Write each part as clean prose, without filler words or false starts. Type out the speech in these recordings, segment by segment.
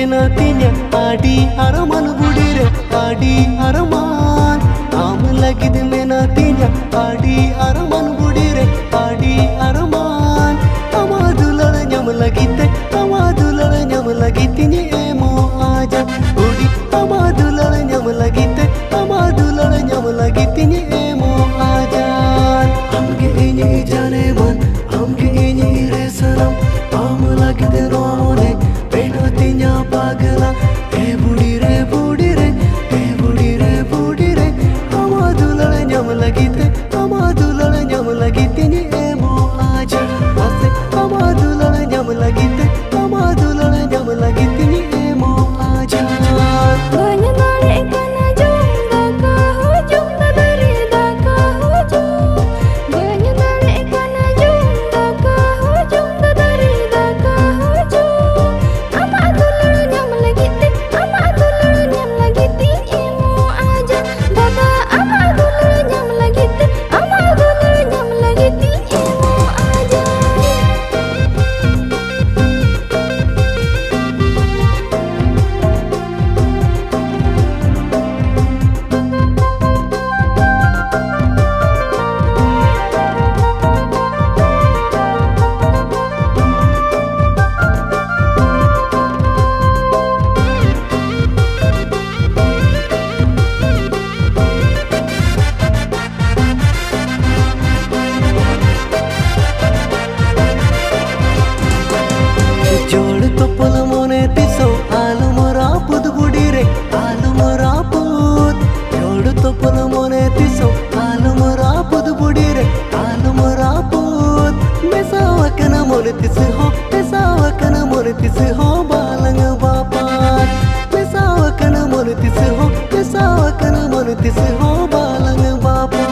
आडी अरमान बुडीरे आडी अरमान आम लगिद में ना तीन्या आडी अरमान बुडीरे आडी अरमान अमादुलड़ न्यम लगिते अमादुलड़ न्यम लगितिनी एमो आजा उडी अमादुलड़ न्यम लगिते अमादुलड़ न्यम लगितिनी एमो आजा हमके इन्ही जाने मन हमके इन्ही रे सनम आम लगिते रोने पेना तीन्या पागला लगितिनी एमो आजा बसे अमादुलड़ न्यम लगिते अमादुलड़ न्यम लगितिनी एमो आजा जोड़ तो पुल मोने तिसो आलू मोरा पुद बुड़ी रे आलू मोरा पुद जोड़ तो पुल मोने तिसो आलू मोरा पुद बुड़ी रे आलू मोरा पुद मेसावकन मोने तिस हो मेसावकन मोने तिस हो बालंग बापा मेसावकन मोने तिस हो मेसावकन मोने तिस हो बालंग बापा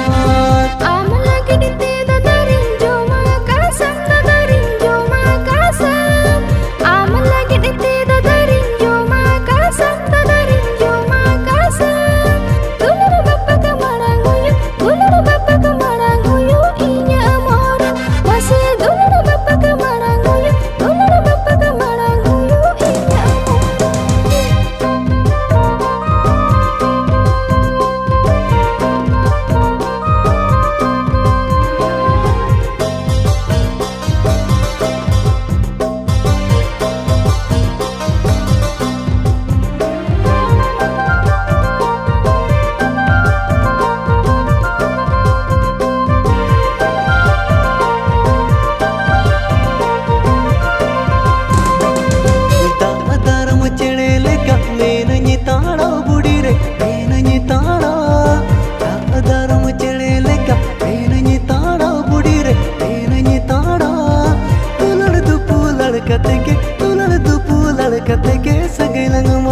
लड़कते के सगलंग